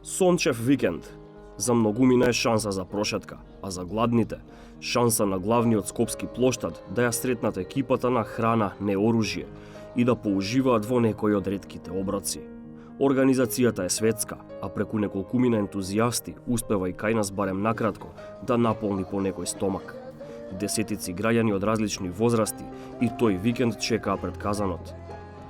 Сончев викенд. За многумина е шанса за прошетка, а за гладните шанса на главниот скопски плоштад да ја сретнат екипата на храна, не оружје и да поуживаат во некои од ретките оброци. Организацијата е светска, а преку неколкумина ентузијасти успева и кај нас барем накратко да наполни по некој стомак. Десетици граѓани од различни возрасти и тој викенд чекаа пред казанот.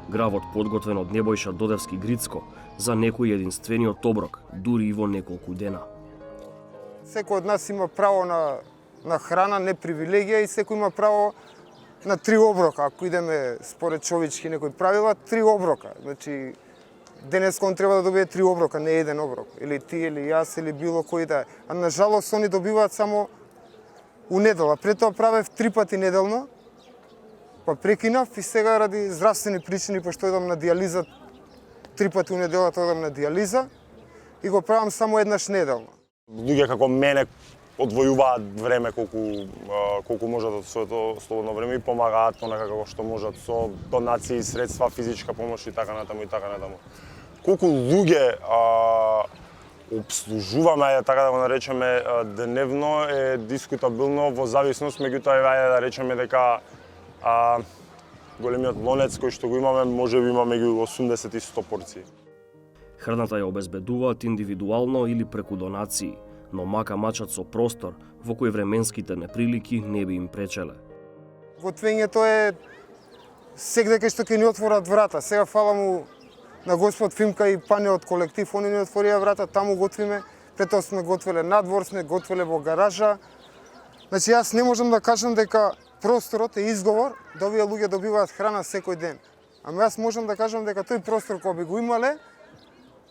Гравот подготвен од Небојша Додевски Грицко за некој единствениот оброк, дури и во неколку дена. Секој од нас има право на храна, не привилегија, и секој има право на 3 оброка. Ако идеме според човечки некои правила, 3 оброка. Значи, денес он треба да добие 3 оброка, не еден оброк. Или ти, или јас, или било кој да е. А на жалост, они добиваат само у недела. Пред тоа правев 3 пати неделно, па прекинав и сега ради здравствени причини, пошто идам на диализа 3 пати у неделата, одам на диализа и го правам само еднаш неделно. Луѓе како мене одвојуваат време колку можат од своето слободно време и помагаат понека како што можат со донации, средства, физичка помош и така натаму и така натаму. Колку луѓе обслужуваме, така да го наречеме, дневно е дискутабилно во зависност, меѓутоа ајде да речеме дека големиот лонец кој што го имаме можеби има меѓу 80 и 100 порции. Храната ја обезбедуваат индивидуално или преку донации, но мака мачат со простор во кој временските неприлики не би им пречеле. Готвењето е секаде што ќе ни отворат врата. Сега фала му на Господ Фимка и панеот колектив, они ни отворија врата, таму готвиме. Пред тоа сме готвеле надвор, сме готвеле во гаража. Значи јас не можам да кажам дека просторот е изговор да овие луѓе добиваат храна секој ден. Ама јас можам да кажам дека тој простор кој би го имале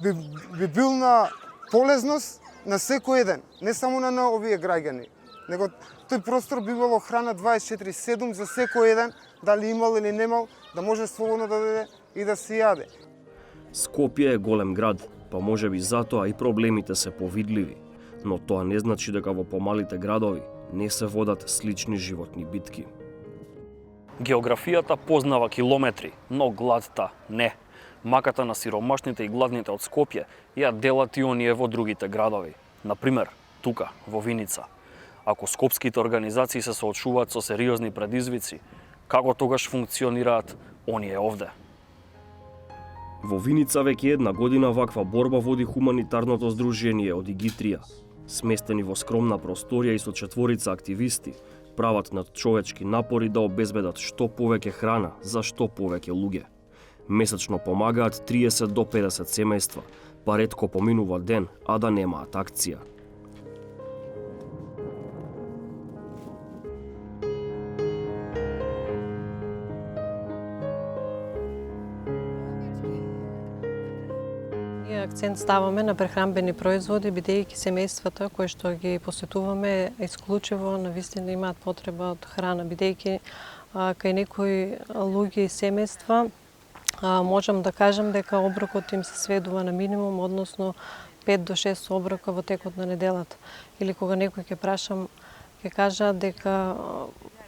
би бил на полезност на секој еден, не само на овие граѓани, него тој простор би било храна 24/7 за секој еден, дали имал или немал, да може слободно да дојде и да се јаде. Скопје е голем град, па можеби затоа и проблемите се повидливи, но тоа не значи дека во помалите градови не се водат слични животни битки. Географијата познава километри, но гладта не. Маката на сиромашните и гладните од Скопје ја делат и оние во другите градови. Например, тука, во Виница. Ако скопските организации се соочуваат со сериозни предизвици, како тогаш функционираат оние овде? Во Виница веќе една година ваква борба води хуманитарното здружение од Игитрија. Сместени во скромна просторија и со 4 активисти, прават надчовечки напори да обезбедат што повеќе храна за што повеќе луѓе. Месечно помагаат 30 до 50 семејства, па ретко поминува ден, а да немаат акција. Ние акцент ставаме на прехранбени производи, бидејќи семејствата кои што ги посетуваме исклучиво навистина имаат потреба од храна, бидејќи кај некои луѓе и семејства можам да кажам дека оброкот им се сведува на минимум, односно 5 до 6 оброка во текот на неделата. Или кога некој ќе прашам, ќе кажа дека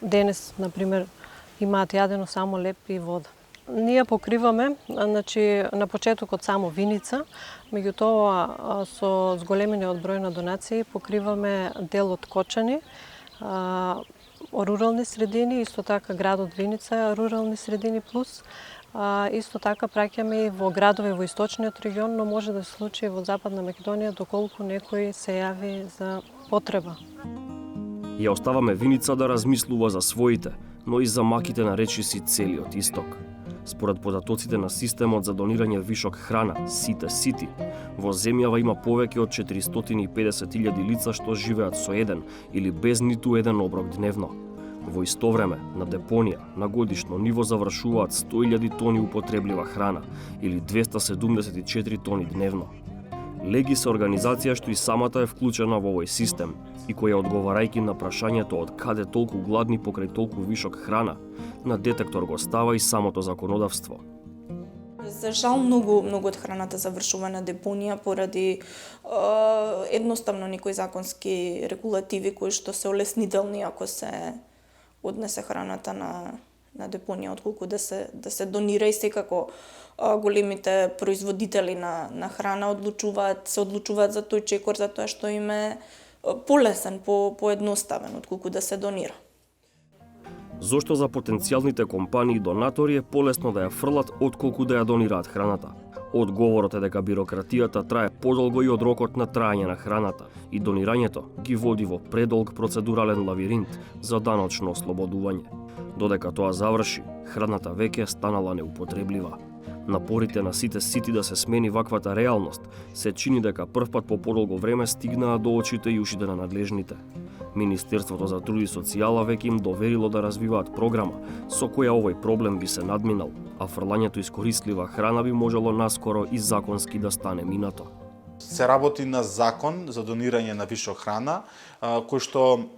денес, например, имаат јадено само леп и вода. Ние покриваме, значи, на почетокот само Виница, меѓутоа со зголемениот број на донации покриваме дел од Кочани, рурални средини, исто така градот Виница, рурални средини плюс. Исто така праќаме и во градови во источниот регион, но може да се случи и во Западна Македонија доколку некој се јави за потреба. Ја оставаме Виница да размислува за своите, но и за маките на речиси целиот исток. Според податоците на системот за донирање вишок храна, Сити, во земјава има повеќе од 450.000 лица што живеат со еден или без ниту еден оброк дневно. Во исто време, на депонија, на годишно ниво завршуваат 100.000 тони употреблива храна или 274 тони дневно. Леги се организација што и самата е вклучена во овој систем и која одговарајќи на прашањето од каде толку гладни покрај толку вишок храна, на детектор го става и самото законодавство. За жал, многу од храната завршува на депонија поради едноставно некои законски регулативи кои што се олеснителни ако се однесе храната на депонија, отколку да се донира, и секако големите производители на храна се одлучуваат за тој чекор затоа што им е полесен, поедноставен отколку да се донира. Зошто за потенцијалните компании донатори е полесно да ја фрлат отколку да ја донираат храната? Одговорот е дека бирократијата трае подолго и од рокот на траење на храната и донирањето ги води во предолг процедурален лавиринт за даночно ослободување. Додека тоа заврши, храната веќе станала неупотреблива. Напорите на сите сити да се смени ваквата реалност се чини дека првпат по подолго време стигнаа до очите и ушите на надлежните. Министерството за труд и социјала веќе им доверило да развиваат програма со која овој проблем би се надминал, а фрлањето искористлива храна би можело наскоро и законски да стане минато. Се работи на закон за донирање на вишок храна, кој што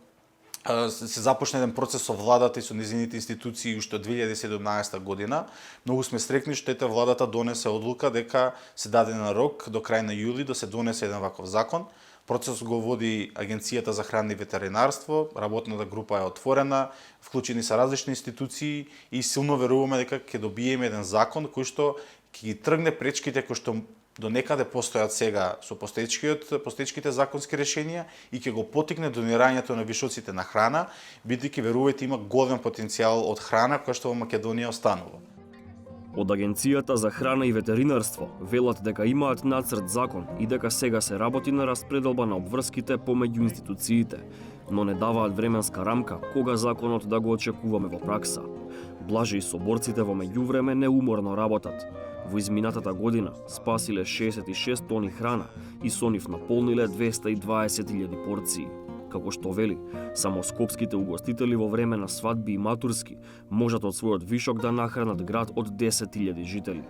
се започна еден процес со владата и со незините институции уште од 2017 година. Многу сме стрекни што владата донесе одлука дека се даде на рок до крај на јули да се донесе еден ваков закон. Процесот го води Агенцијата за храна и ветеринарство, работната група е отворена, вклучени се различни институции и силно веруваме дека ќе добиеме еден закон кој што ќе ги тргне пречките кои што до некаде постојат сега со постоечките законски решенија и ќе го потикне донирањето на вишоците на храна, бидејќи верувајте има голем потенцијал од храна која што во Македонија останува. Од Агенцијата за храна и ветеринарство велат дека имаат нацрт закон и дека сега се работи на распределба на обврските помеѓу институциите, но не даваат временска рамка кога законот да го очекуваме во пракса. Блаже и соборците во меѓувреме неуморно работат. Во изминатата година спасиле 66 тони храна и со нив наполниле 220.000 порции. Како што вели, само скопските угостители во време на свадби и матурски можат од својот вишок да нахранат град од 10.000 жители.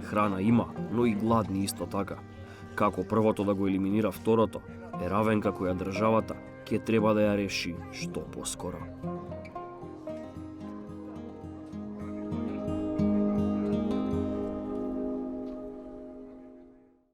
Храна има, но и гладни исто така. Како првото да го елиминира второто, е равенка која државата ќе треба да ја реши што поскоро.